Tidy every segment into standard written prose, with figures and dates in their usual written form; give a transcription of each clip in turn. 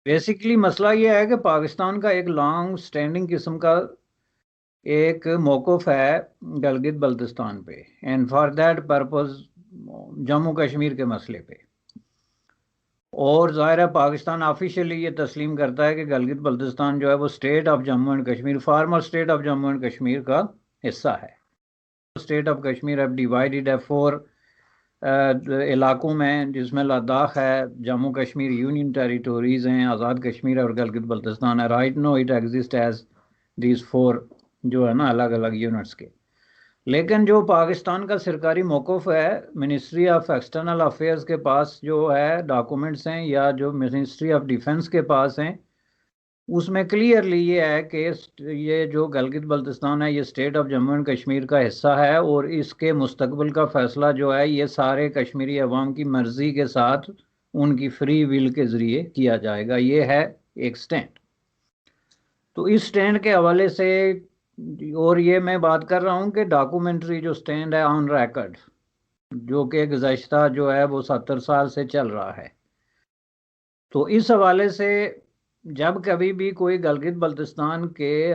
Basically मसला ये है कि पाकिस्तान का एक लॉन्ग स्टैंडिंग किस्म का एक मौक़िफ़ है गलगित बल्तिस्तान पे, and for that purpose Jammu Kashmir के मसले पे। और ज़ाहिर है पाकिस्तान ऑफिशियली ये तस्लीम करता है कि गलगित बल्तिस्तान जो है वो state of Jammu and Kashmir, farmer state of Jammu and Kashmir का हिस्सा है। स्टेट ऑफ कश्मीर अब डिवाइडेड है 4 इलाकों में, जिसमें लद्दाख है, जम्मू कश्मीर यूनियन टेरिटोरीज हैं, आज़ाद कश्मीर है और गलगित बल्तिस्तान है। Right no it exist as these 4 जो है ना अलग अलग यूनिट्स के। लेकिन जो पाकिस्तान का सरकारी मौक़िफ़ है, मिनिस्ट्री ऑफ एक्सटर्नल अफेयर्स के पास जो है डॉक्यूमेंट्स हैं या जो मिनिस्ट्री ऑफ डिफेंस के पास हैं, उसमें क्लियरली ये है कि ये जो गलगित बल्तिस्तान है ये state of Jammu and Kashmir का हिस्सा है और इसके मुस्तकबिल का फ़ैसला जो है ये सारे कश्मीरी अवाम की मर्ज़ी के साथ उनकी फ्री विल के ज़रिए किया जाएगा। ये है एक स्टैंड। तो इस स्टैंड के हवाले से, और ये मैं बात कर रहा हूँ कि डॉक्यूमेंट्री जो स्टैंड है ऑन रिकॉर्ड, जो कि गुज़श्ता जो है वो 70 साल से चल रहा है। तो इस हवाले से जब कभी भी कोई गलगित बल्तिस्तान के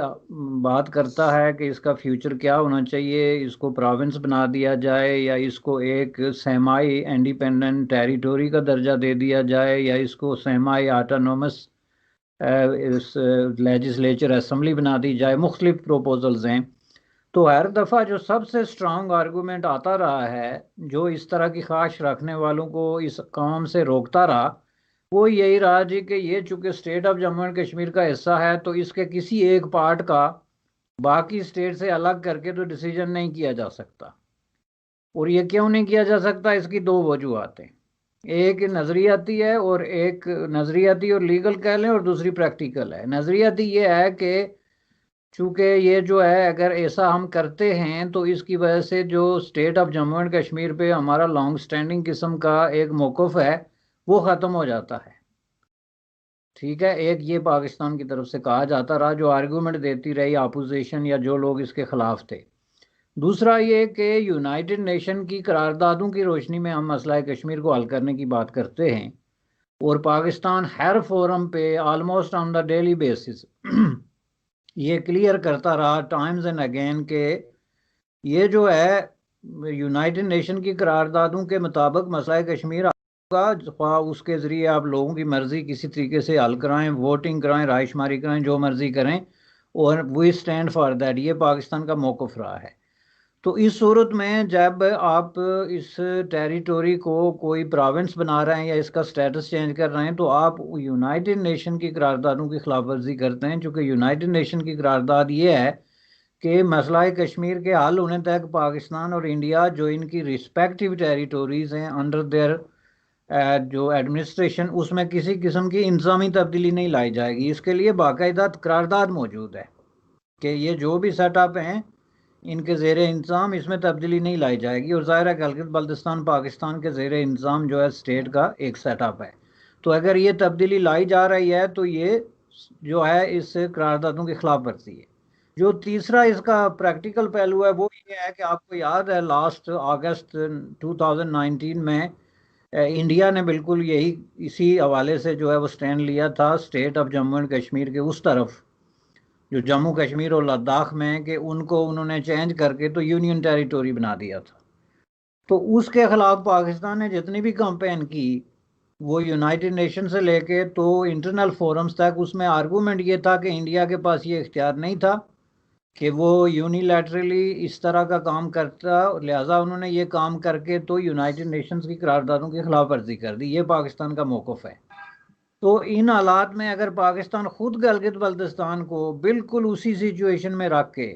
बात करता है कि इसका फ्यूचर क्या होना चाहिए, इसको प्रोविंस बना दिया जाए या इसको एक सेमाई इंडिपेंडेंट टेरिटोरी का दर्जा दे दिया जाए या इसको सेमाई ऑटोनोमस लेजिस्लेचर असम्बली बना दी जाए, मुख्तलिफ प्रोपोजल्स हैं। तो हर दफ़ा जो सबसे स्ट्रांग आर्गूमेंट आता रहा है, जो इस तरह की ख्वाहिश रखने वालों को इस काम से रोकता रहा, वो यही रहा जी कि ये चूँकि state of Jammu and Kashmir का हिस्सा है तो इसके किसी एक पार्ट का बाकी स्टेट से अलग करके तो डिसीजन नहीं किया जा सकता। और ये क्यों नहीं किया जा सकता, इसकी 2 वजूहत हैं। एक नज़रियाती है और एक नज़रियाती और लीगल कह लें, और दूसरी प्रैक्टिकल है। नज़रियाती ये है कि चूँकि ये जो है अगर ऐसा हम करते हैं तो इसकी वजह से जो state of Jammu and Kashmir पे हमारा लॉन्ग स्टैंडिंग किस्म का एक मौक़िफ़ है वो ख़त्म हो जाता है। ठीक है, एक ये पाकिस्तान की तरफ से कहा जाता रहा, जो आर्गूमेंट देती रही अपोजिशन या जो लोग इसके ख़िलाफ़ थे। दूसरा ये कि यूनाइटेड नेशन की करारदादों की रोशनी में हम मसला कश्मीर को हल करने की बात करते हैं और पाकिस्तान हर फोरम पे almost on the daily basis ये क्लियर करता रहा टाइम्स एंड अगेन के ये जो है यूनाइटेड नेशन की करारदादों के मुताबिक मसला कश्मीर का, उसके ज़रिए आप लोगों की मर्ज़ी किसी तरीके से हल कराएं, वोटिंग कराएं, रायशुमारी कराएं, जो मर्ज़ी करें, और वी स्टैंड फॉर दैट। ये पाकिस्तान का मौक़िफ़ रहा है। तो इस सूरत में जब आप इस टेरिटोरी को कोई प्रोविंस बना रहे हैं या इसका स्टेटस चेंज कर रहे हैं तो आप यूनाइटेड नेशन की करारदादों की खिलाफ वर्जी करते हैं, क्योंकि यूनाइटेड नेशन की करारदाद ये है कि मसला कश्मीर के हल होने तक पाकिस्तान और इंडिया जो इनकी रिस्पेक्टिव टेरिटोरीज़ हैं अंडर देयर जो एडमिनिस्ट्रेशन, उसमें किसी किस्म की इंतजामी तब्दीली नहीं लाई जाएगी। इसके लिए बाकायदा करारदाद मौजूद है कि ये जो भी सेटअप हैं इनके ज़ेर इंतज़ाम, इसमें तब्दीली नहीं लाई जाएगी। और ज़ाहिर है गिलगित बल्तिस्तान पाकिस्तान के ज़ेर इंतज़ाम जो है स्टेट का एक सेटअप है। तो अगर ये तब्दीली लाई जा रही है तो ये जो है इस करारदादों की खिलाफ वर्जी है। जो तीसरा इसका प्रैक्टिकल पहलू है वो ये है कि आपको याद है लास्ट अगस्त 2019 में इंडिया ने बिल्कुल यही इसी हवाले से जो है वो स्टैंड लिया था state of Jammu and Kashmir के उस तरफ, जो जम्मू कश्मीर और लद्दाख में, कि उनको उन्होंने चेंज करके तो यूनियन टेरिटोरी बना दिया था। तो उसके खिलाफ पाकिस्तान ने जितनी भी कैंपेन की वो यूनाइटेड नेशन से लेके तो इंटरनल फोरम्स तक, उसमें आर्गूमेंट ये था कि इंडिया के पास ये इख्तियार नहीं था कि वो यूनिलैटरली इस तरह का काम करता, लिहाजा उन्होंने ये काम करके तो यूनाइटेड नेशंस की करारदादों की खिलाफ वर्जी कर दी। ये पाकिस्तान का मौक़िफ़ है। तो इन हालात में अगर पाकिस्तान खुद गिलगित बल्तिस्तान को बिल्कुल उसी सिचुएशन में रख के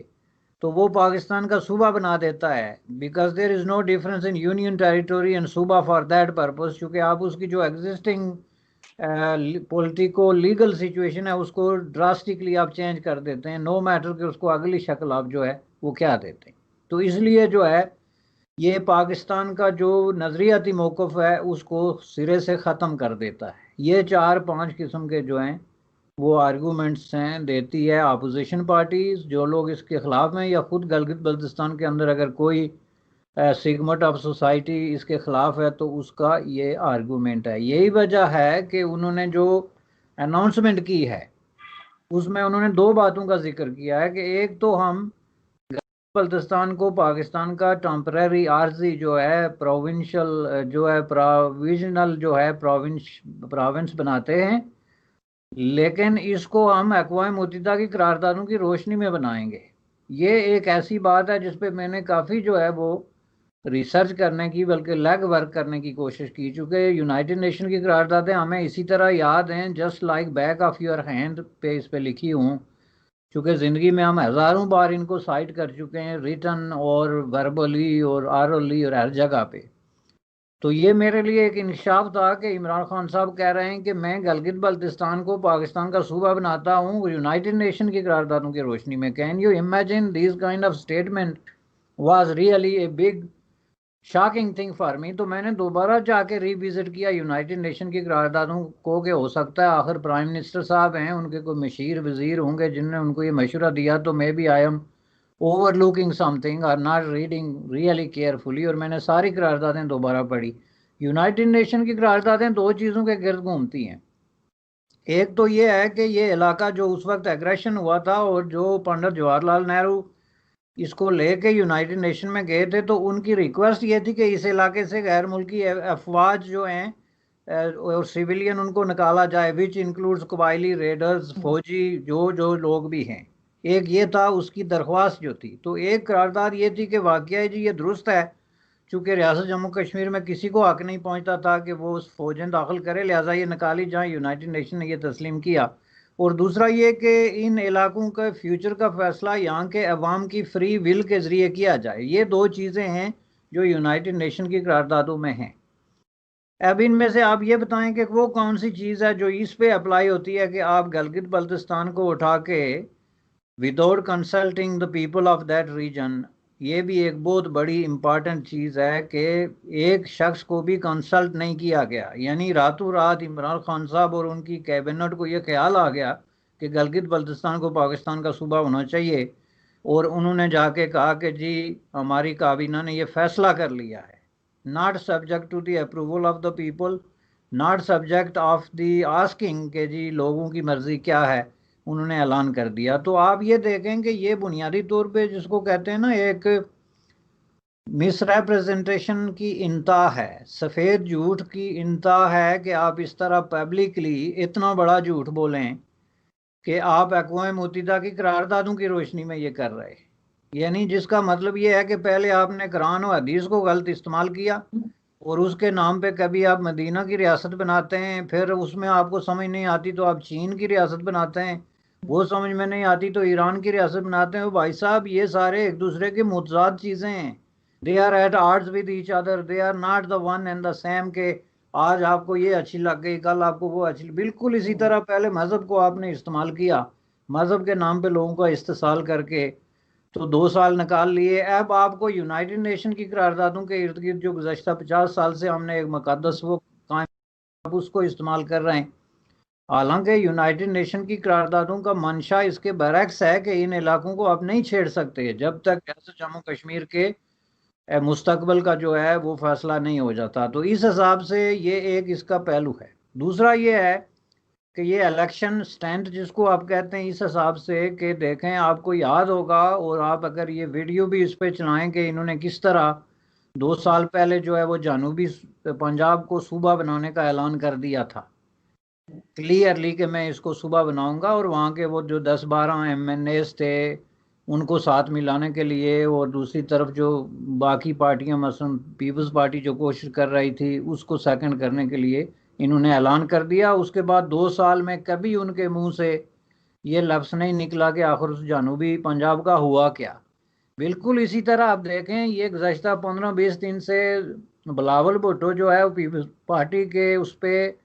तो वो पाकिस्तान का सूबा बना देता है, because there is no difference in union territory and सूबा फॉर दैट पर्पस, क्योंकि आप उसकी जो एग्जिस्टिंग पॉलिटिको लीगल सिचुएशन है उसको ड्रास्टिकली आप चेंज कर देते हैं, नो मैटर कि उसको अगली शक्ल आप जो है वो क्या देते हैं। तो इसलिए जो है ये पाकिस्तान का जो नज़रियाती मौक़िफ़ है उसको सिरे से ख़त्म कर देता है। ये 4-5 किस्म के जो हैं वो आर्गूमेंट्स हैं देती है अपोजिशन पार्टीज़, जो लोग इसके ख़िलाफ़ हैं, या ख़ुद गिलगित बल्तिस्तान के अंदर अगर कोई सेगमेंट ऑफ सोसाइटी इसके ख़िलाफ़ है तो उसका ये आर्गूमेंट है। यही वजह है कि उन्होंने जो अनाउंसमेंट की है, उसमें उन्होंने दो बातों का जिक्र किया है कि एक तो हम बल्तिस्तान को पाकिस्तान का टेम्पररी आर्जी जो है प्रोविंशियल जो है प्रोविजनल जो है प्रोविंस बनाते हैं, लेकिन इसको हम अक़वाम मुत्तहिदा की करारदादों की रोशनी में बनाएंगे। ये एक ऐसी बात है जिस पे मैंने काफ़ी जो है वो रिसर्च करने की बल्कि लेग वर्क करने की कोशिश की, चूँकि यूनाइटेड नेशन की करारदादें हमें इसी तरह याद हैं just like back of your hand पे इस पे लिखी हूँ, क्योंकि ज़िंदगी में हम हज़ारों बार इनको साइट कर चुके हैं, रिटन और वर्बली और ऑरली और हर जगह पे। तो ये मेरे लिए एक इंकशाफ था कि इमरान खान साहब कह रहे हैं कि मैं गलगित बल्तिस्तान को पाकिस्तान का सूबा बनाता हूँ यूनाइटेड नेशन की करारदादों की रोशनी में। Can you imagine this kind of statement was really a big shocking thing for me. तो मैंने दोबारा जाके रिविजिट किया यूनाइटेड नेशन की करारदादों को कि हो सकता है आखिर प्राइम मिनिस्टर साहब हैं, उनके कोई मशीर वजीर होंगे जिनने उनको ये मशवरा दिया, तो maybe I am overlooking something और नॉट रीडिंग रियली केयरफुली। और मैंने सारी करारदादें दोबारा पढ़ी। यूनाइटेड नेशन की करारदादें दो चीज़ों के गिर्द घूमती हैं। एक तो ये है कि ये इलाका जो उस वक्त एग्रेशन हुआ था और जो पंडित जवाहरलाल नेहरू इसको लेके यूनाइटेड नेशन में गए थे, तो उनकी रिक्वेस्ट ये थी कि इस इलाके से गैर मुल्की अफवाज जो हैं और सिविलियन उनको निकाला जाए, विच इंक्लूड्स कबायली रेडर्स, फौजी जो जो लोग भी हैं। एक ये था उसकी दरख्वास्त जो थी। तो एक करारदाद ये थी कि वाकया जी ये दुरुस्त है, चूँकि रियासत जम्मू कश्मीर में किसी को हक नहीं पहुँचता था कि वो उस फौजें दाखिल करे, लिहाजा ये निकाली जाए। यूनाइटेड नेशन ने ये तस्लीम किया। और दूसरा ये कि इन इलाकों के फ्यूचर का फैसला यहाँ के अवाम की फ्री विल के ज़रिए किया जाए। ये दो चीज़ें हैं जो यूनाइटेड नेशन की करारदादों में हैं। अब इनमें से आप ये बताएं कि वो कौन सी चीज़ है जो इस पे अप्लाई होती है कि आप गलगित बल्तिस्तान को उठा के without consulting the people of that region. ये भी एक बहुत बड़ी इंपॉर्टेंट चीज़ है कि एक शख्स को भी कंसल्ट नहीं किया गया, यानी रातों रात इमरान खान साहब और उनकी कैबिनेट को ये ख्याल आ गया कि गलगित बल्तिस्तान को पाकिस्तान का सूबा होना चाहिए, और उन्होंने जाके कहा कि जी हमारी काबीना ने ये फैसला कर लिया है, not subject to the approval of the people, not subject of the asking के जी लोगों की मर्जी क्या है, उन्होंने ऐलान कर दिया। तो आप ये देखें कि ये बुनियादी तौर पे जिसको कहते हैं ना एक मिसरेप्रेजेंटेशन की इंतहा है, सफ़ेद झूठ की इंतहा है कि आप इस तरह पब्लिकली इतना बड़ा झूठ बोलें कि आप अक़वाम मुत्तहिदा की करारदादों की रोशनी में ये कर रहे, यानी जिसका मतलब ये है कि पहले आपने कुरान और हदीस को गलत इस्तेमाल किया और उसके नाम पे कभी आप मदीना की रियासत बनाते हैं, फिर उसमें आपको समझ नहीं आती तो आप चीन की रियासत बनाते हैं, वो समझ में नहीं आती तो ईरान की रियासत बनाते हैं। भाई साहब ये सारे एक दूसरे के मुतजाद चीज़ें हैं, they are at odds with each other, they are not the one and the same के आज आपको ये अच्छी लग गई कल आपको वो अच्छी। बिल्कुल इसी तरह पहले मज़हब को आपने इस्तेमाल किया, मज़हब के नाम पे लोगों का इस्तेसाल करके तो 2 साल निकाल लिए। अब आपको यूनाइटेड नेशन की करारदादों के इर्द गिर्द जो गुज़श्ता 50 साल से हमने एक मुकद्दस वो कायम उसको इस्तेमाल कर रहे हैं, हालांकि यूनाइटेड नेशन की करारदादों का मंशा इसके बरक्स है कि इन इलाकों को आप नहीं छेड़ सकते जब तक जम्मू कश्मीर के मुस्तकबिल का जो है वो फैसला नहीं हो जाता। तो इस हिसाब से ये एक इसका पहलू है। दूसरा ये है कि ये इलेक्शन स्टैंड जिसको आप कहते हैं, इस हिसाब से कि देखें आपको याद होगा और आप अगर ये वीडियो भी इस पे चलाएं कि इन्होंने किस तरह 2 साल पहले जो है वो जनूबी पंजाब को सूबा बनाने का ऐलान कर दिया था क्लियरली कि मैं इसको सूबा बनाऊंगा, और वहाँ के वो जो 10-12 MNAs थे उनको साथ मिलाने के लिए, और दूसरी तरफ जो बाकी पार्टियां मसलन पीपल्स पार्टी जो कोशिश कर रही थी उसको सेकंड करने के लिए इन्होंने ऐलान कर दिया। उसके बाद 2 साल में कभी उनके मुंह से ये लफ्ज़ नहीं निकला कि आखिर उस जनूबी पंजाब का हुआ क्या। बिल्कुल इसी तरह आप देखें ये गुज़श्ता 15-20 दिन से बिलावल भुट्टो जो है वो पीपल्स पार्टी के उस पर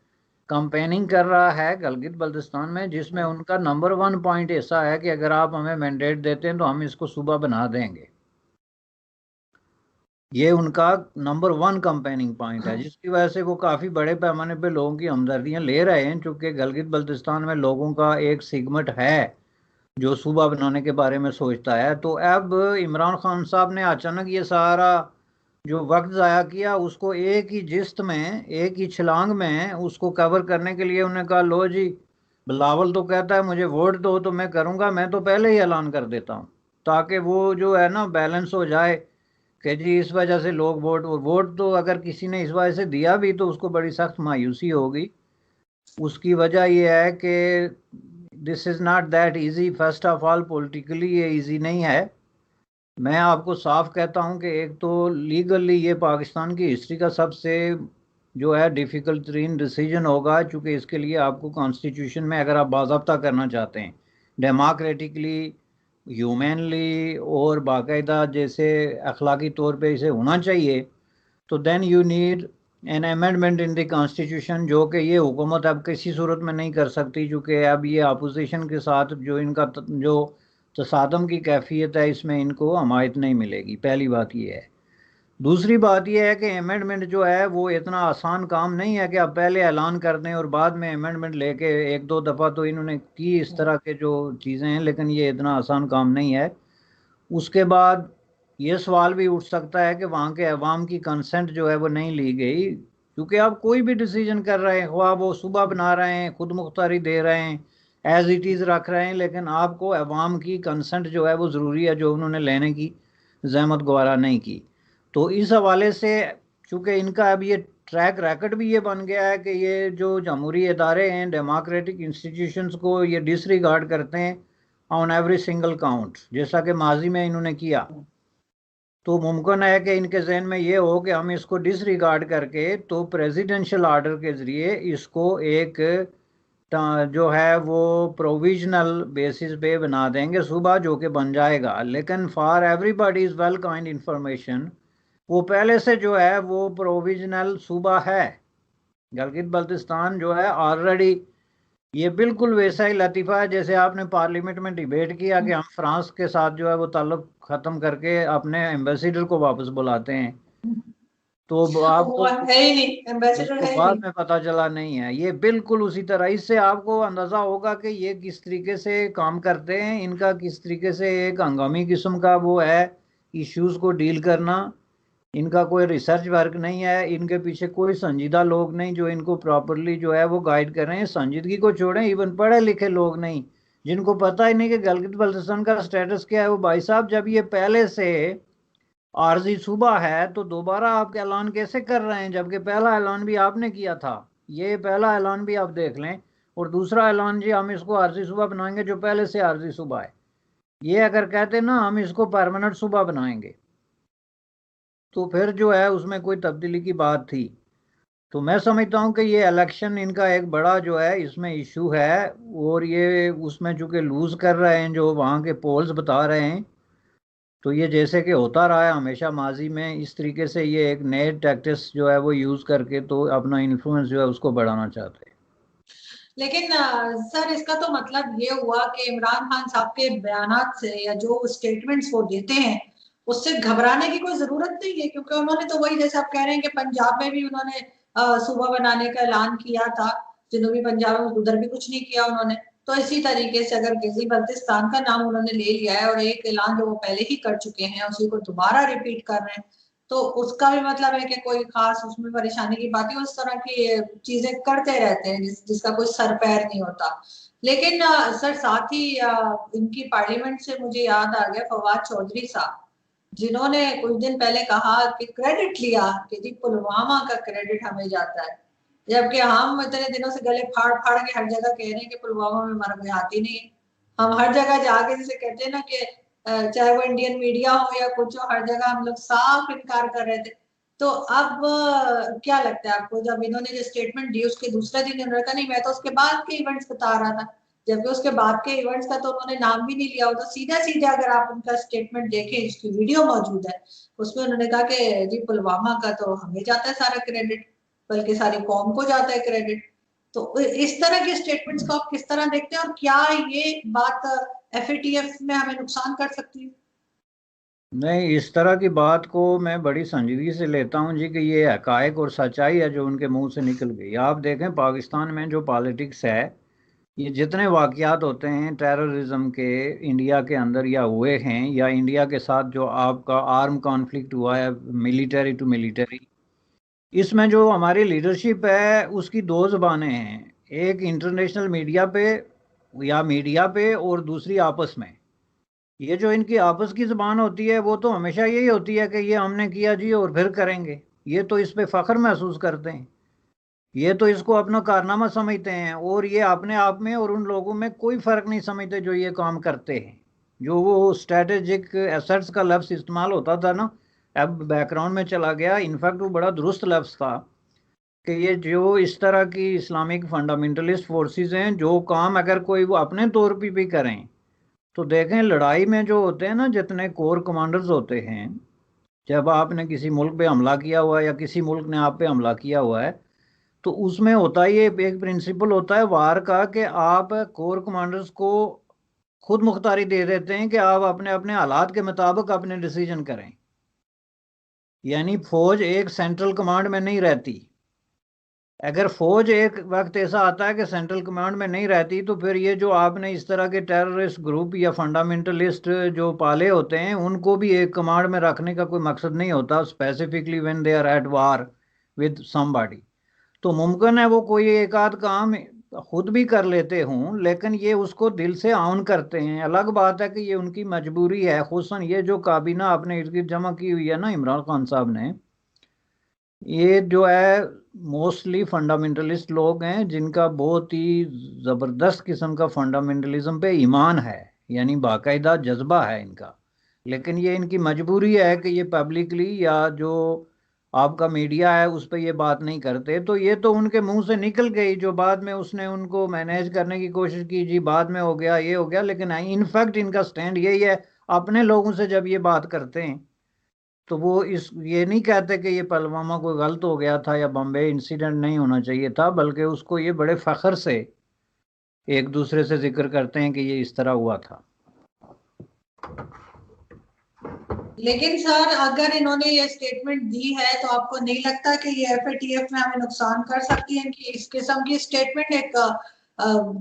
कंपेनिंग कर रहा है गलगित बल्तिस्तान में, जिसमें उनका नंबर 1 पॉइंट ऐसा है कि अगर आप हमें मैंडेट देते हैं तो हम इसको सूबा बना देंगे। ये उनका नंबर 1 कंपेनिंग पॉइंट है, जिसकी वजह से वो काफ़ी बड़े पैमाने पे लोगों की हमदर्दियां ले रहे हैं, चूँकि गलगित बल्तिस्तान में लोगों का एक सिगमेंट है जो सूबा बनाने के बारे में सोचता है। तो अब इमरान खान साहब ने अचानक ये सारा जो वक्त ज़ाया किया उसको एक ही जिस्त में एक ही छलांग में उसको कवर करने के लिए उन्होंने कहा लो जी बिलावल तो कहता है मुझे वोट दो तो मैं करूंगा, मैं तो पहले ही ऐलान कर देता हूँ, ताकि वो जो है ना बैलेंस हो जाए कि जी इस वजह से लोग वोट, और वोट तो अगर किसी ने इस वजह से दिया भी तो उसको बड़ी सख्त मायूसी होगी। उसकी वजह यह है कि this is not that easy, first of all politically ये इजी नहीं है। मैं आपको साफ कहता हूं कि एक तो लीगली ये पाकिस्तान की हिस्ट्री का सबसे जो है डिफ़िकल्ट तरीन डिसीजन होगा, चूँकि इसके लिए आपको कॉन्स्टिट्यूशन में अगर आप बाज़ाब्ता करना चाहते हैं डेमोक्रेटिकली, ह्यूमनली और बाकायदा जैसे अखलाकी तौर पे इसे होना चाहिए, तो then you need an amendment in the constitution, जो कि ये हुकूमत अब किसी सूरत में नहीं कर सकती, क्योंकि अब ये अपोजिशन के साथ जो इनका जो तसादम की कैफियत है इसमें इनको हमायत नहीं मिलेगी। पहली बात ये है। दूसरी बात यह है कि अमेंडमेंट जो है वो इतना आसान काम नहीं है कि आप पहले ऐलान कर दें और बाद में अमेंडमेंट लेके, एक दो दफ़ा तो इन्होंने की इस तरह के जो चीज़ें हैं, लेकिन ये इतना आसान काम नहीं है। उसके बाद ये सवाल भी उठ सकता है कि वहाँ के अवाम की कंसेंट जो है वो नहीं ली गई, क्योंकि आप कोई भी डिसीजन कर रहे हैं, ख्वाह वो सुबह बना रहे हैं, खुद मुख्तारी दे रहे हैं, एज इट इज़ रख रहे हैं, लेकिन आपको अवाम की कंसेंट जो है वो ज़रूरी है, जो उन्होंने लेने की जहमत गवारा नहीं की। तो इस हवाले से चूँकि इनका अब ये ट्रैक रैकेट भी ये बन गया है कि ये जो जमहूरी इदारे हैं, डेमोक्रेटिक इंस्टीट्यूशंस को ये डिसरिगार्ड करते हैं ऑन एवरी सिंगल काउंट, जैसा कि माजी में इन्होंने किया। तो मुमकिन है कि इनके जहन में ये हो कि हम इसको डिसरिगार्ड करके तो प्रेसिडेंशियल आर्डर के ज़रिए इसको एक जो है वो प्रोविजनल बेसिस पे बना देंगे सुबह, जो कि बन जाएगा। लेकिन for everybody is well kind information, वो पहले से जो है वो प्रोविजनल सूबा है। गिलगित बल्तिस्तान जो है ऑलरेडी ये बिल्कुल वैसा ही लतीफ़ा है जैसे आपने पार्लियामेंट में डिबेट किया कि हम फ्रांस के साथ जो है वो ताल्लुक ख़त्म करके अपने एम्बेसडर को वापस बुलाते हैं। तो वो आपको है ही नहीं, एम्बेसडर उसको है ही बाद नहीं। में पता चला नहीं है, ये बिल्कुल उसी तरह। इससे आपको अंदाज़ा होगा कि ये किस तरीके से काम करते हैं, इनका किस तरीके से एक हंगामी किस्म का वो है इश्यूज़ को डील करना। इनका कोई रिसर्च वर्क नहीं है, इनके पीछे कोई संजीदा लोग नहीं जो इनको प्रॉपरली जो है वो गाइड कर रहे हैं। संजीदगी को छोड़ें, इवन पढ़े लिखे लोग नहीं, जिनको पता ही नहीं कि गिलगित बल्तिस्तान का स्टेटस क्या है। वो भाई साहब जब ये पहले से आरजी सूबा है तो दोबारा आप ऐलान कैसे कर रहे हैं, जबकि पहला ऐलान भी आपने किया था। ये पहला ऐलान भी आप देख लें, और दूसरा ऐलान जी हम इसको आरजी सूबा बनाएंगे जो पहले से आरजी सूबा है। ये अगर कहते ना हम इसको परमानेंट सूबा बनाएंगे तो फिर जो है उसमें कोई तब्दीली की बात थी। तो मैं समझता हूँ कि ये इलेक्शन इनका एक बड़ा जो है इसमें इशू है, और ये उसमें चूंकि लूज कर रहे हैं जो वहाँ के पोल्स बता रहे हैं, तो ये जैसे कि होता रहा है हमेशा माजी में, इस तरीके से ये एक नए टैक्टिक्स जो है वो यूज़ करके तो अपना इन्फ्लुएंस जो है उसको बढ़ाना चाहते हैं। लेकिन सर इसका तो मतलब ये हुआ कि इमरान खान साहब के बयानात से या जो स्टेटमेंट्स वो देते हैं उससे घबराने की कोई जरूरत नहीं है, क्योंकि उन्होंने तो वही जैसे आप कह रहे हैं कि पंजाब में भी उन्होंने सूबा बनाने का ऐलान किया था, जनूबी पंजाब में उधर भी कुछ नहीं किया उन्होंने। तो इसी तरीके से अगर गिलगित बल्तिस्तान का नाम उन्होंने ले लिया है और एक ऐलान जो वो पहले ही कर चुके हैं उसी को दोबारा रिपीट कर रहे हैं, तो उसका भी मतलब है कि कोई खास उसमें परेशानी की बात है। उस तरह की चीजें करते रहते हैं जिसका कोई सर पैर नहीं होता। लेकिन सर साथ ही इनकी पार्लियामेंट से मुझे याद आ गया फवाद चौधरी साहब, जिन्होंने कुछ दिन पहले कहा कि क्रेडिट लिया कि जी पुलवामा का क्रेडिट हमें जाता है, जबकि हम इतने दिनों से गले फाड़ फाड़ के हर जगह कह रहे हैं कि पुलवामा में हमारा कोई हाथ ही नहीं है। हम हर जगह जाके जैसे कहते हैं ना कि चाहे वो इंडियन मीडिया हो या कुछ हो, हर जगह हम लोग साफ इनकार कर रहे थे। तो अब क्या लगता है आपको, जब इन्होंने जो स्टेटमेंट दी उसके दूसरे दिन इन्होंने कहा नहीं मैं तो उसके बाद के इवेंट्स बता रहा था, जबकि उसके बाद के इवेंट्स का तो उन्होंने नाम भी नहीं लिया हो। तो सीधा सीधा अगर आप उनका स्टेटमेंट देखें, इसकी वीडियो मौजूद है, उसमें उन्होंने कहा कि जी पुलवामा का तो हमें जाता है सारा क्रेडिट, बल्कि सारी कौम को जाता है क्रेडिट। तो इस तरह के स्टेटमेंट्स को आप किस तरह देखते हैं और क्या ये बात एफएटीएफ में हमें नुकसान कर सकती है? नहीं, इस तरह की बात को मैं बड़ी संजीदगी से लेता हूँ जी कि ये हकायक और सच्चाई है जो उनके मुंह से निकल गई। आप देखें पाकिस्तान में जो पॉलिटिक्स है, ये जितने वाकयात होते हैं टेररिज्म के इंडिया के अंदर या हुए हैं, या इंडिया के साथ जो आपका आर्म कॉन्फ्लिक्ट हुआ है मिलिटरी टू मिलिटरी, इसमें जो हमारी लीडरशिप है उसकी दो ज़बानें हैं। एक इंटरनेशनल मीडिया पे या मीडिया पे और दूसरी आपस में। ये जो इनकी आपस की ज़बान होती है वो तो हमेशा यही होती है कि ये हमने किया जी और फिर करेंगे। ये तो इस पे फ़ख्र महसूस करते हैं, ये तो इसको अपना कारनामा समझते हैं, और ये अपने आप में और उन लोगों में कोई फ़र्क नहीं समझते जो ये काम करते हैं। जो वो स्ट्रेटेजिक एसेट्स का लफ्ज़ इस्तेमाल होता था ना, अब बैकग्राउंड में चला गया, इनफैक्ट वो बड़ा दुरुस्त लफ्ज़ था कि ये जो इस तरह की इस्लामिक फंडामेंटलिस्ट फोर्सेस हैं, जो काम अगर कोई वो अपने तौर पर भी करें तो देखें, लड़ाई में जो होते हैं ना, जितने कोर कमांडर्स होते हैं, जब आपने किसी मुल्क पे हमला किया हुआ है या किसी मुल्क ने आप पे हमला किया हुआ है, तो उसमें होता है ये एक प्रिंसिपल होता है वार का कि आप कोर कमांडर्स को खुद मुख्तारी दे देते हैं कि आप अपने अपने हालात के मुताबिक अपने डिसीजन करें। यानी फौज एक सेंट्रल कमांड में नहीं रहती। अगर फौज एक वक्त ऐसा आता है कि सेंट्रल कमांड में नहीं रहती, तो फिर ये जो आपने इस तरह के टेररिस्ट ग्रुप या फंडामेंटलिस्ट जो पाले होते हैं, उनको भी एक कमांड में रखने का कोई मकसद नहीं होता, specifically when they are at war with somebody. तो मुमकिन है वो कोई एक आध काम खुद भी कर लेते हों, लेकिन ये उसको दिल से आउन करते हैं। अलग बात है कि ये उनकी मजबूरी है, खुसूसन ये जो काबीना आपने इर्द गिर्द जमा की हुई है ना इमरान खान साहब ने, ये जो है मोस्टली फंडामेंटलिस्ट लोग हैं जिनका बहुत ही ज़बरदस्त किस्म का फंडामेंटलिज्म पे ईमान है, यानी बाकायदा जज्बा है इनका। लेकिन ये इनकी मजबूरी है कि ये पब्लिकली या जो आपका मीडिया है उस पर ये बात नहीं करते। तो ये तो उनके मुंह से निकल गई, जो बाद में उसने उनको मैनेज करने की कोशिश की, जी बाद में हो गया, ये हो गया, लेकिन इनफैक्ट इनका स्टैंड यही है। अपने लोगों से जब ये बात करते हैं तो वो इस ये नहीं कहते कि ये पुलवामा कोई गलत हो गया था या बम्बे इंसिडेंट नहीं होना चाहिए था, बल्कि उसको ये बड़े फख्र से एक दूसरे से जिक्र करते हैं कि ये इस तरह हुआ था। लेकिन सर, अगर इन्होंने ये स्टेटमेंट दी है तो आपको नहीं लगता कि ये एफएटीएफ में हमें नुकसान कर सकती है कि इस किस्म की स्टेटमेंट एक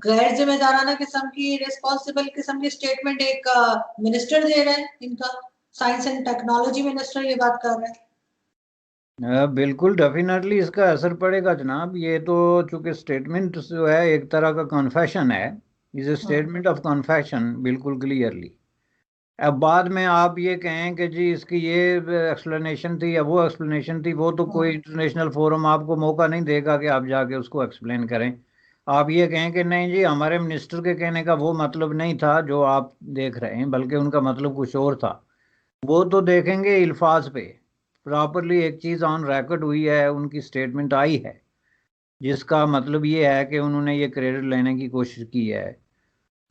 गैर जिम्मेदाराना किस्म की, रिस्पॉन्सिबल किस्म की स्टेटमेंट एक मिनिस्टर दे रहे हैं, इनका साइंस एंड टेक्नोलॉजी मिनिस्टर ये बात कर रहे हैं। बिल्कुल डेफिनेटली इसका असर पड़ेगा जनाब। ये तो चूंकि स्टेटमेंट जो है एक तरह का कन्फेशन है, is a statement of confession, बिल्कुल क्लियरली। अब बाद में आप ये कहें कि जी इसकी ये एक्सप्लेनेशन थी या वो एक्सप्लेनेशन थी, वो तो कोई इंटरनेशनल फोरम आपको मौका नहीं देगा कि आप जाके उसको एक्सप्लेन करें। आप ये कहें कि नहीं जी हमारे मिनिस्टर के कहने का वो मतलब नहीं था जो आप देख रहे हैं, बल्कि उनका मतलब कुछ और था, वो तो देखेंगे अल्फाज पे। प्रॉपरली एक चीज़ ऑन रिकॉर्ड हुई है, उनकी स्टेटमेंट आई है जिसका मतलब ये है कि उन्होंने ये क्रेडिट लेने की कोशिश की है।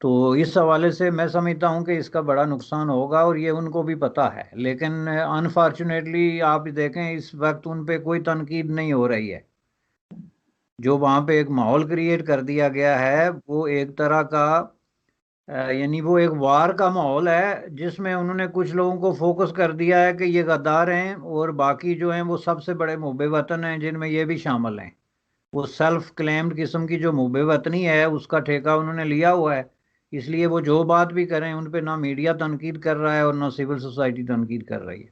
तो इस हवाले से मैं समझता हूँ कि इसका बड़ा नुकसान होगा और ये उनको भी पता है। लेकिन अनफॉर्चुनेटली आप देखें इस वक्त उन पे कोई तनकीद नहीं हो रही है। जो वहाँ पे एक माहौल क्रिएट कर दिया गया है वो एक तरह का यानी वो एक वार का माहौल है, जिसमें उन्होंने कुछ लोगों को फोकस कर दिया है कि ये गद्दार हैं, और बाकी जो हैं वो सबसे बड़े मुहब्बे वतन हैं, जिनमें ये भी शामिल हैं। वो सेल्फ क्लेम्ड किस्म की जो मुहब्बे वतनी है उसका ठेका उन्होंने लिया हुआ है। इसलिए वो जो बात भी करें उन पे ना मीडिया तनकीद कर रहा है और ना सिविल सोसाइटी तनकीद कर रही है।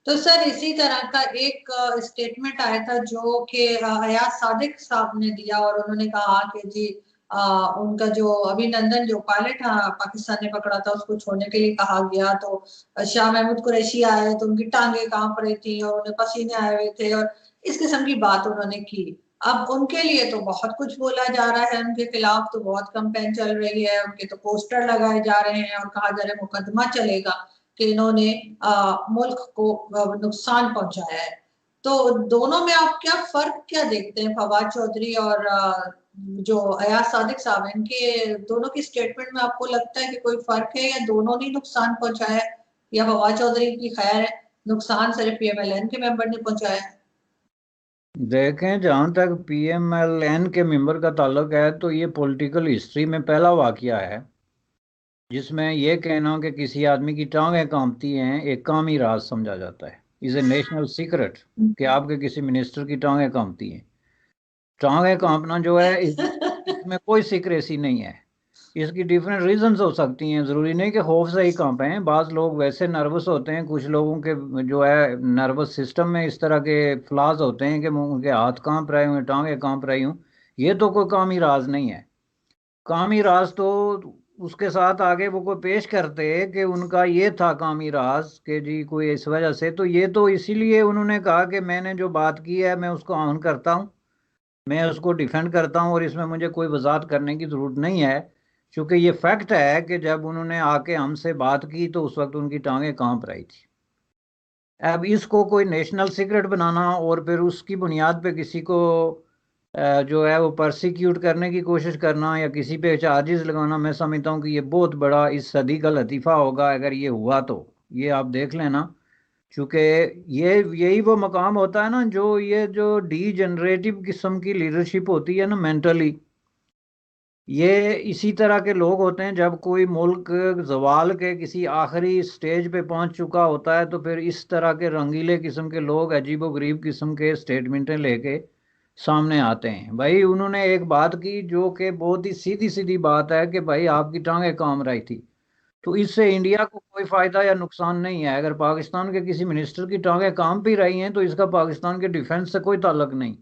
तो सर, इसी तरह का एक स्टेटमेंट आया था जो कि अयाज सादिक साहब ने दिया, और उन्होंने कहा कि जी उनका जो अभिनंदन जो पायलट पाकिस्तान ने पकड़ा था उसको छोड़ने के लिए कहा गया, तो शाह महमूद कुरैशी आए तो उनकी टांगे कांप रही थी और उन्हें पसीने आए हुए थे, और इस किस्म की बात उन्होंने की। अब उनके लिए तो बहुत कुछ बोला जा रहा है, उनके खिलाफ तो बहुत कैंपेन चल रही है, उनके तो पोस्टर लगाए जा रहे हैं और कहा जा रहा है मुकदमा चलेगा कि इन्होंने मुल्क को नुकसान पहुंचाया है। तो दोनों में आप क्या फर्क क्या देखते हैं, फवाद चौधरी और जो अयाज सादिक साहब हैं, इनके दोनों की स्टेटमेंट में आपको लगता है कि कोई फर्क है या दोनों ने नुकसान पहुंचाया है, या फवाद चौधरी की खैर है, नुकसान सिर्फ पीएमएलएन के मेंबर ने पहुंचाया है? देखें, जहाँ तक पीएमएलएन के मेंबर का ताल्लुक है तो ये पॉलिटिकल हिस्ट्री में पहला वाकया है जिसमें यह कहना कि किसी आदमी की टांगें कांपती हैं एक कामी राज समझा जाता है। इज़ ए नेशनल सीक्रेट कि आपके किसी मिनिस्टर की टांगें कांपती हैं। टांगें कांपना जो है इसमें कोई सीक्रेसी नहीं है। इसकी डिफरेंट रीजंस हो सकती हैं, ज़रूरी नहीं कि खौफ से ही कांपे हैं। बाज़ लोग वैसे नर्वस होते हैं, कुछ लोगों के जो है नर्वस सिस्टम में इस तरह के फ्लाज होते हैं कि उनके हाथ कांप रहे हों, टांगें कांप रही हूँ। ये तो कोई कामी राज नहीं है। कामी राज तो उसके साथ आगे वो कोई पेश करते कि उनका ये था कामी राज कि जी कोई इस वजह से, तो ये तो इसीलिए उन्होंने कहा कि मैंने जो बात की है मैं उसको ऑन करता हूँ, मैं उसको डिफेंड करता हूँ और इसमें मुझे कोई वजाहत करने की जरूरत नहीं है। क्योंकि ये फैक्ट है कि जब उन्होंने आके हमसे बात की तो उस वक्त उनकी टांगें कांप रही थी। अब इसको कोई नेशनल सीक्रेट बनाना और फिर उसकी बुनियाद पे किसी को जो है वो परसिक्यूट करने की कोशिश करना या किसी पे चार्जेस लगाना, मैं समझता हूँ कि ये बहुत बड़ा इस सदी का लतीफ़ा होगा अगर ये हुआ तो। ये आप देख लेना, चूंकि ये यही वो मकाम होता है ना, जो ये जो डी जनरेटिव किस्म की लीडरशिप होती है ना मेंटली, ये इसी तरह के लोग होते हैं। जब कोई मुल्क जवाल के किसी आखिरी स्टेज पे पहुंच चुका होता है तो फिर इस तरह के रंगीले किस्म के लोग अजीबो गरीब किस्म के स्टेटमेंटें लेके सामने आते हैं। भाई उन्होंने एक बात की जो कि बहुत ही सीधी सीधी बात है कि भाई आपकी टांगें काम रही थी, तो इससे इंडिया को कोई फायदा या नुकसान नहीं है। अगर पाकिस्तान के किसी मिनिस्टर की टांगें काम भी रही हैं तो इसका पाकिस्तान के डिफेंस से कोई ताल्लुक नहीं,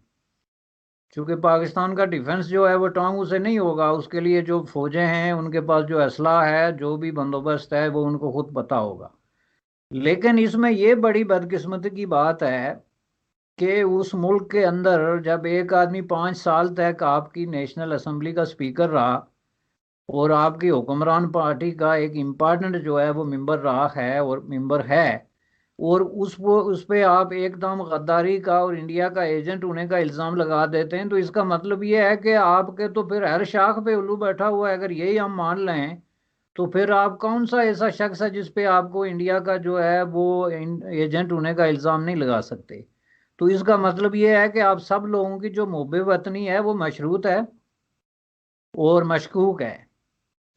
क्योंकि पाकिस्तान का डिफेंस जो है वो टांगों से नहीं होगा। उसके लिए जो फौजें हैं, उनके पास जो असला है, जो भी बंदोबस्त है, वो उनको खुद पता होगा। लेकिन इसमें ये बड़ी बदकिस्मती की बात है कि उस मुल्क के अंदर जब एक आदमी 5 साल तक आपकी नेशनल असेंबली का स्पीकर रहा और आपकी हुक्मरान पार्टी का एक इम्पॉर्टेंट जो है वो मेंबर रहा है और मेंबर है, और उस पे आप एकदम गद्दारी का और इंडिया का एजेंट होने का इल्ज़ाम लगा देते हैं, तो इसका मतलब ये है कि आपके तो फिर हर शाख पे उल्लू बैठा हुआ है। अगर यही हम मान लें तो फिर आप कौन सा ऐसा शख्स है जिस पे आपको इंडिया का जो है वो एजेंट होने का इल्ज़ाम नहीं लगा सकते। तो इसका मतलब ये है कि आप सब लोगों की जो मुहब्बे वतनी है वो मशरूत है और मशकूक है।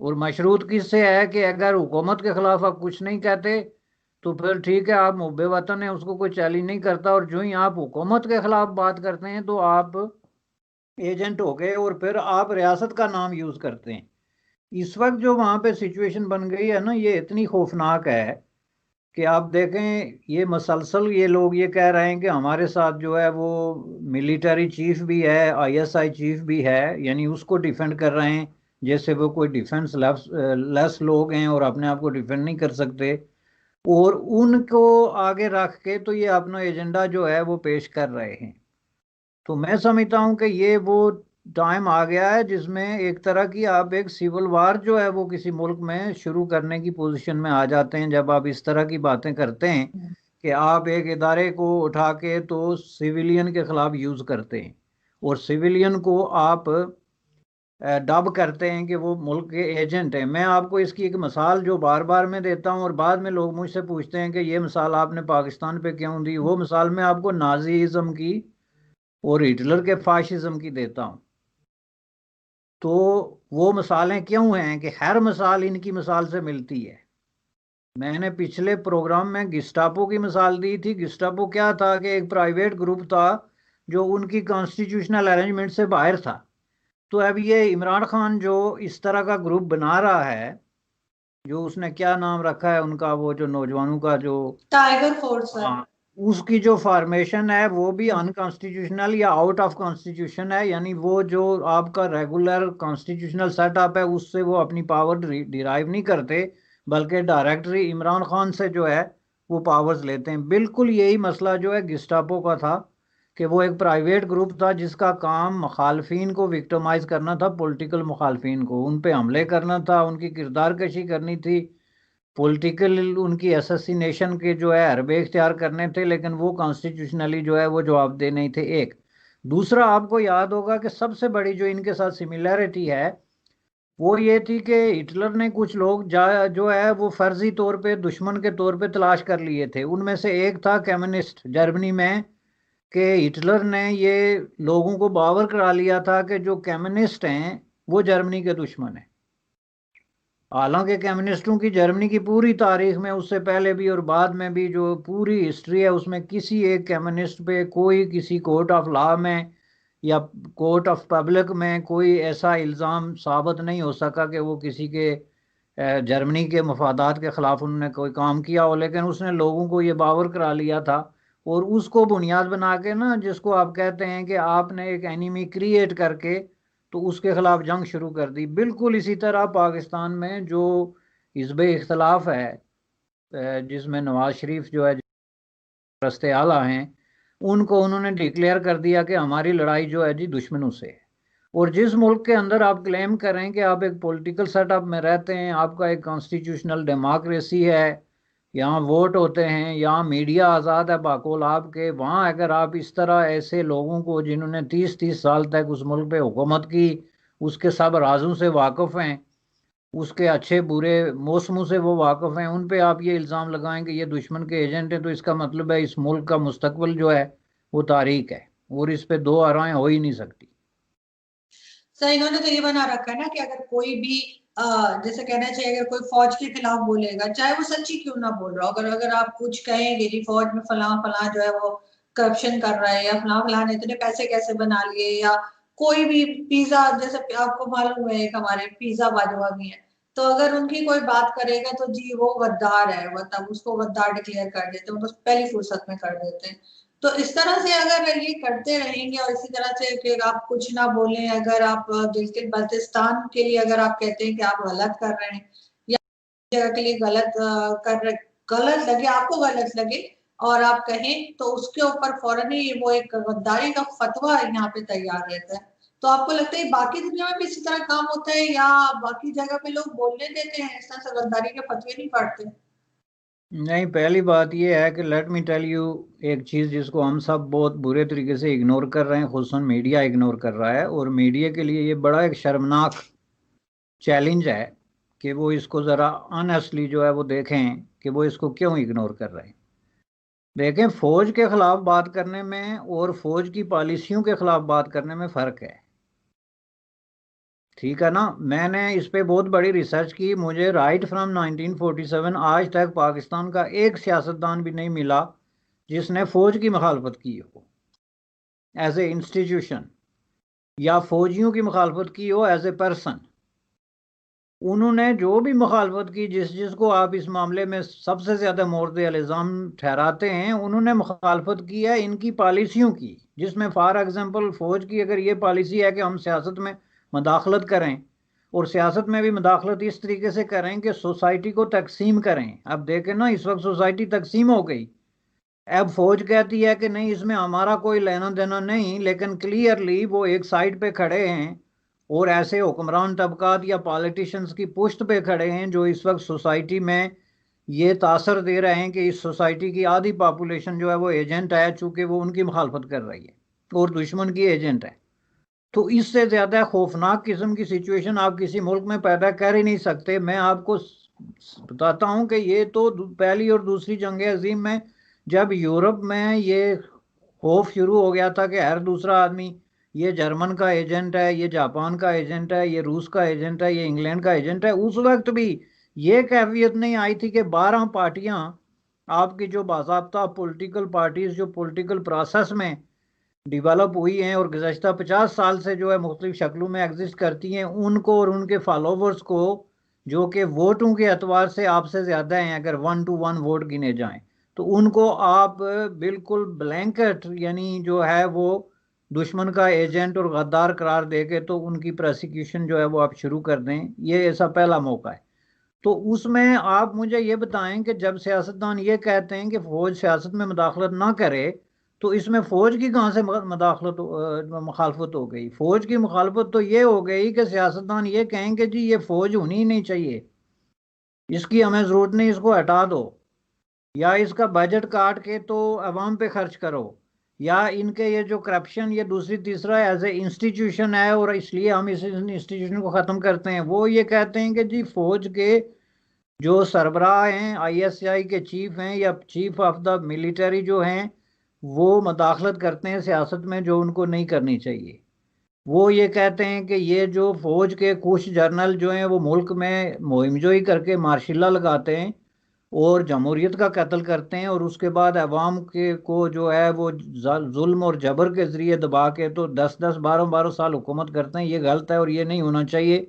और मशरूत किससे है कि अगर हुकूमत के खिलाफ आप कुछ नहीं कहते तो फिर ठीक है, आप मुब्बे वतन है, उसको कोई चैलेंज नहीं करता। और जो ही आप हुकूमत के खिलाफ बात करते हैं तो आप एजेंट हो गए और फिर आप रियासत का नाम यूज करते हैं। इस वक्त जो वहां पे सिचुएशन बन गई है ना, ये इतनी खौफनाक है कि आप देखें ये मसलसल ये लोग ये कह रहे हैं कि हमारे साथ जो है वो मिलिट्री चीफ भी है, आईएसआई चीफ भी है, यानी उसको डिफेंड कर रहे हैं जैसे वो कोई डिफेंस लेस लोग हैं और अपने आप को डिफेंड नहीं कर सकते। और उनको आगे रख के तो ये अपना एजेंडा जो है वो पेश कर रहे हैं। तो मैं समझता हूँ कि ये वो टाइम आ गया है जिसमें एक तरह की आप एक सिविल वार जो है वो किसी मुल्क में शुरू करने की पोजीशन में आ जाते हैं जब आप इस तरह की बातें करते हैं कि आप एक इदारे को उठा के तो सिविलियन के खिलाफ यूज करते हैं और सिविलियन को आप डब करते हैं कि वो मुल्क के एजेंट हैं। मैं आपको इसकी एक मिसाल जो बार बार मैं देता हूँ और बाद में लोग मुझसे पूछते हैं कि ये मिसाल आपने पाकिस्तान पे क्यों दी, वो मिसाल मैं आपको नाजीज़म की और हिटलर के फाशिज्म की देता हूँ। तो वो मिसालें क्यों हैं कि हर मिसाल इनकी मिसाल से मिलती है। मैंने पिछले प्रोग्राम में गिस्टापो की मिसाल दी थी। गिस्टापो क्या था कि एक प्राइवेट ग्रुप था जो उनकी कॉन्स्टिट्यूशनल अरेंजमेंट से बाहर था। तो अब ये इमरान खान जो इस तरह का ग्रुप बना रहा है, जो उसने क्या नाम रखा है उनका, वो जो नौजवानों का जो, टाइगर फोर्स है। हाँ, उसकी जो फॉर्मेशन है वो भी अनकॉन्स्टिट्यूशनल या आउट ऑफ कॉन्स्टिट्यूशन है। यानी वो जो आपका रेगुलर कॉन्स्टिट्यूशनल सेटअप है उससे वो अपनी पावर डिराइव नहीं करते, बल्कि डायरेक्टली इमरान खान से जो है वो पावर्स लेते हैं। बिल्कुल यही मसला जो है गिस्टापो का था कि वो एक प्राइवेट ग्रुप था जिसका काम मुखालफिन को विक्टिमाइज करना था, पॉलिटिकल मुखालफिन को उन पे हमले करना था, उनकी किरदार कशी करनी थी, पॉलिटिकल उनकी असैसिनेशन के जो है हरबे इख्तियार करने थे, लेकिन वो कॉन्स्टिट्यूशनली जो है वो जवाबदेह नहीं थे। एक दूसरा आपको याद होगा कि सबसे बड़ी जो इनके साथ सिमिलैरिटी है वो ये थी कि हिटलर ने कुछ लोग जो है वो फर्जी तौर पे दुश्मन के तौर पे तलाश कर लिए थे। उनमें से एक था कम्युनिस्ट जर्मनी में, कि हिटलर ने ये लोगों को बावर करा लिया था कि जो कम्युनिस्ट हैं वो जर्मनी के दुश्मन हैं। हालांकि कम्युनिस्टों की जर्मनी की पूरी तारीख में उससे पहले भी और बाद में भी जो पूरी हिस्ट्री है उसमें किसी एक कम्युनिस्ट पे कोई किसी कोर्ट ऑफ लॉ में या कोर्ट ऑफ पब्लिक में कोई ऐसा इल्ज़ाम साबित नहीं हो सका कि वो किसी के जर्मनी के मफादात के ख़िलाफ़ उन्होंने कोई काम किया हो। लेकिन उसने लोगों को ये बावर करा लिया था और उसको बुनियाद बना के ना, जिसको आप कहते हैं कि आपने एक एनिमी क्रिएट करके तो उसके खिलाफ जंग शुरू कर दी। बिल्कुल इसी तरह पाकिस्तान में जो हिज़्ब इख्तलाफ है, जिसमें नवाज शरीफ जो है रस्ते आला हैं, उनको उन्होंने डिक्लेयर कर दिया कि हमारी लड़ाई जो है जी दुश्मनों से है। और जिस मुल्क के अंदर आप क्लेम करें कि आप एक पॉलिटिकल सेटअप में रहते हैं, आपका एक कॉन्स्टिट्यूशनल डेमोक्रेसी है, यहाँ वोट होते हैं, यहाँ मीडिया आज़ाद है बाकोल आपके, वहाँ अगर आप इस तरह ऐसे लोगों को जिन्होंने 30-30 साल तक उस मुल्क पे हुकूमत की, उसके सब राजों से वाकिफ़ हैं, उसके अच्छे बुरे मौसमों से वो वाकिफ़ हैं, उन पे आप ये इल्ज़ाम लगाएं कि ये दुश्मन के एजेंट हैं, तो इसका मतलब है इस मुल्क का मुस्तकबिल जो है वो तारीक है, और इस पे दो आराएं हो ही नहीं सकती। सर इन्होंने तो ये बना रखा है ना कि अगर कोई भी जैसे कहना चाहिए, अगर कोई फौज के खिलाफ बोलेगा, चाहे वो सच्ची क्यों ना बोल रहा हो, अगर अगर आप कुछ कहेंगे कि फौज में फला फला जो है वो करप्शन कर रहा है, या फला फला ने इतने पैसे कैसे बना लिए, या कोई भी पिज्जा, जैसे आपको मालूम है एक हमारे पिज्जा बाजवा भी है, तो अगर उनकी कोई बात करेगा तो जी वो गद्दार है, मतलब उसको गद्दार डिक्लेयर कर देते हैं, उनको पहली फुर्सत में कर देते हैं। तो इस तरह से अगर ये करते रहेंगे, और इसी तरह से कि आप कुछ ना बोलें, अगर आप गिलगित बाल्टिस्तान के लिए अगर आप कहते हैं कि आप गलत कर रहे हैं, या जगह के लिए गलत कर रहे, गलत लगे आपको, गलत लगे और आप कहें, तो उसके ऊपर फौरन ही वो एक गद्दारी का फतवा यहाँ पे तैयार रहता है। तो आपको लगता है बाकी दुनिया में भी इसी तरह काम होता है, या बाकी जगह पे लोग बोलने देते हैं, इस तरह से गद्दारी के फतवे नहीं काटते? नहीं, पहली बात यह है कि लेट मी टेल यू एक चीज़ जिसको हम सब बहुत बुरे तरीके से इग्नोर कर रहे हैं, खुसूसन मीडिया इग्नोर कर रहा है, और मीडिया के लिए ये बड़ा एक शर्मनाक चैलेंज है कि वो इसको ज़रा ऑनेस्टली जो है वो देखें कि वो इसको क्यों इग्नोर कर रहे हैं। देखें, फौज के खिलाफ बात करने में और फौज की पॉलिसियों के खिलाफ बात करने में फ़र्क है, ठीक है ना। मैंने इस पे बहुत बड़ी रिसर्च की, मुझे राइट फ्रॉम 1947 आज तक पाकिस्तान का एक सियासतदान भी नहीं मिला जिसने फौज की मुखालफत की हो एज ए इंस्टीट्यूशन, या फौजियों की मुखालफत की हो एज ए पर्सन। उन्होंने जो भी मुखालफत की, जिस जिसको आप इस मामले में सबसे ज़्यादा मोर्द इल्ज़ाम ठहराते हैं, उन्होंने मुखालफत की है इनकी पॉलिसियों की, जिसमें फॉर एग्ज़ाम्पल फ़ौज की अगर ये पॉलिसी है कि हम सियासत में मदाखलत करें, और सियासत में भी मदाखलत इस तरीके से करें कि सोसाइटी को तकसीम करें। अब देखें ना, इस वक्त सोसाइटी तकसीम हो गई। अब फौज कहती है कि नहीं, इसमें हमारा कोई लेना देना नहीं, लेकिन क्लियरली वो एक साइड पे खड़े हैं, और ऐसे हुक्मरान तबकात या पॉलिटिशियंस की पुश्त पे खड़े हैं जो इस वक्त सोसाइटी में ये तासर दे रहे हैं कि इस सोसाइटी की आधी पॉपुलेशन जो है वो एजेंट है, चूंकि वो उनकी मुखालफत कर रही है और दुश्मन की एजेंट है। तो इससे ज़्यादा खौफनाक किस्म की सिचुएशन आप किसी मुल्क में पैदा कर ही नहीं सकते। मैं आपको बताता हूँ कि ये तो पहली और दूसरी जंग अजीम में, जब यूरोप में ये खौफ शुरू हो गया था कि हर दूसरा आदमी ये जर्मन का एजेंट है, ये जापान का एजेंट है, ये रूस का एजेंट है, ये इंग्लैंड का एजेंट है, उस वक्त भी ये कैफियत नहीं आई थी कि 12 पार्टियां आपकी जो बाज़ाब्ता पॉलिटिकल पार्टीज जो पॉलिटिकल प्रोसेस में डिवेलप हुई हैं और गुज़श्ता 50 साल से जो है मुख्तलिफ शक्लों में एग्जिस्ट करती हैं, उनको और उनके फॉलोवर्स को, जो कि वोटों के एतबार से आपसे ज़्यादा हैं, अगर 1 to 1 वोट गिने जाएं, तो उनको आप बिल्कुल ब्लैंकेट यानी जो है वो दुश्मन का एजेंट और गद्दार करार दे के तो उनकी प्रोसिक्यूशन जो है वो आप शुरू कर दें। ये ऐसा पहला मौका है। तो उसमें आप मुझे ये बताएं कि जब सियासतदान ये कहते हैं कि फौज सियासत में मुदाखलत ना करे, तो इसमें फौज की कहाँ से मुदाखलत मुखालफत हो गई? फौज की मुखालफत तो ये हो गई कि सियासतदान ये कहेंगे जी ये फौज होनी ही नहीं चाहिए, इसकी हमें ज़रूरत नहीं, इसको हटा दो, या इसका बजट काट के तो अवाम पे खर्च करो, या इनके ये जो करप्शन ये दूसरी तीसरा एज ए इंस्टीट्यूशन है और इसलिए हम इस इंस्टीट्यूशन को ख़त्म करते हैं। वो ये कहते हैं कि जी फौज के जो सरबराह हैं, आईएसआई के चीफ हैं या चीफ ऑफ द मिलिट्री जो हैं, वो मदाखलत करते हैं सियासत में जो उनको नहीं करनी चाहिए। वो ये कहते हैं कि ये जो फौज के कुछ जर्नल जो हैं वो मुल्क में मुहिमजोई करके मार्शल्ला लगाते हैं और जमहूरियत का कत्ल करते हैं, और उसके बाद अवाम के को जो है वो जुल्म और जबर के ज़रिए दबा के तो 10-10 12-12 साल हुकूमत करते हैं। ये गलत है और ये नहीं होना चाहिए।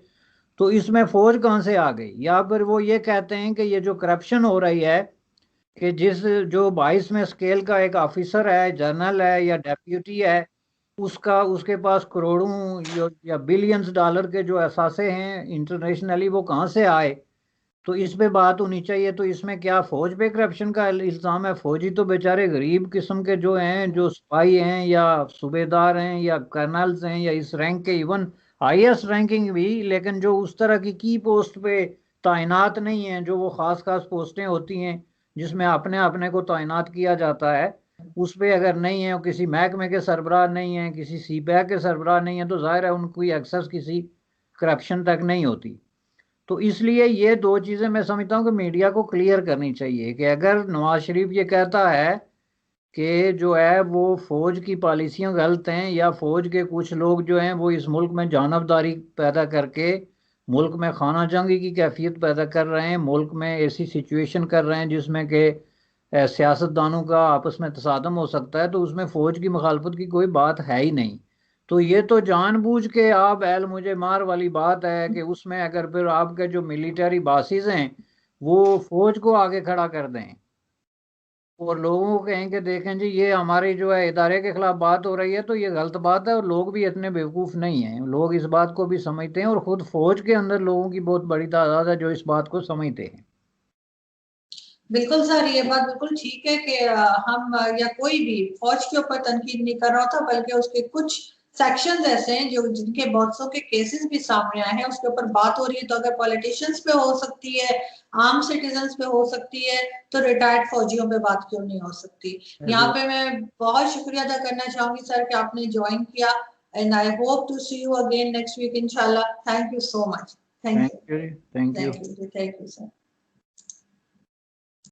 तो इसमें फौज कहाँ से आ गई? या फिर वो ये कहते हैं कि ये जो करप्शन हो रही है कि जिस जो 22वें स्केल का एक ऑफिसर है, जनरल है या डेप्यूटी है, उसका उसके पास करोड़ों या बिलियंस डॉलर के जो असासे हैं इंटरनेशनली, वो कहाँ से आए? तो इस पे बात होनी चाहिए। तो इसमें क्या फौज पे करप्शन का इल्जाम है? फौजी तो बेचारे गरीब किस्म के जो हैं, जो सिपाही हैं या सूबेदार हैं या कर्नल्स हैं या इस रैंक के, इवन हाईएस्ट रैंकिंग भी, लेकिन जो उस तरह की पोस्ट पे तैनात नहीं है, जो वो खास खास पोस्टें होती हैं जिसमें अपने अपने को तैनात किया जाता है, उस पे अगर नहीं है, किसी महकमे के सरबराह नहीं है, किसी सीपैक के सरबराह नहीं है, तो जाहिर है उनकी एक्सेस किसी करप्शन तक नहीं होती। तो इसलिए ये दो चीज़ें मैं समझता हूँ कि मीडिया को क्लियर करनी चाहिए कि अगर नवाज शरीफ ये कहता है कि जो है वो फौज की पॉलिसियां गलत हैं, या फौज के कुछ लोग जो हैं वो इस मुल्क में जानबदारी पैदा करके मुल्क में खाना जंगी की कैफियत पैदा कर रहे हैं, मुल्क में ऐसी सिचुएशन कर रहे हैं जिसमें कि सियासतदानों का आपस में तसादम हो सकता है, तो उसमें फौज की मुखालफत की कोई बात है ही नहीं। तो ये तो जानबूझ के आप एल मुझे मार वाली बात है कि उसमें अगर फिर आपके जो मिलिट्री बासेस हैं वो फौज को आगे खड़ा कर दें और लोगों को कहें कि देखें जी ये हमारी जो है इदारे के खिलाफ बात हो रही है, तो ये गलत बात है। और लोग भी इतने बेवकूफ़ नहीं हैं, लोग इस बात को भी समझते हैं, और खुद फौज के अंदर लोगों की बहुत बड़ी तादाद है जो इस बात को समझते हैं। बिल्कुल सर, ये बात बिल्कुल ठीक है कि हम या कोई भी फौज के ऊपर तनकीद नहीं कर रहा था, बल्कि उसके कुछ सेक्शंस ऐसे हैं जो जिनके बहुत सौ के केसेस भी सामने आए हैं, उसके ऊपर बात हो रही है। तो अगर पॉलिटिशियंस पे हो सकती है, आम सिटीजन्स पे हो सकती है, तो रिटायर्ड फौजियों पे बात क्यों नहीं हो सकती? यहाँ पे मैं बहुत शुक्रिया अदा करना चाहूंगी सर कि आपने ज्वाइन किया, and I hope to see you again next week इंशाल्लाह। Thank you so much. Thank thank you. You, thank you. Thank you, thank you sir.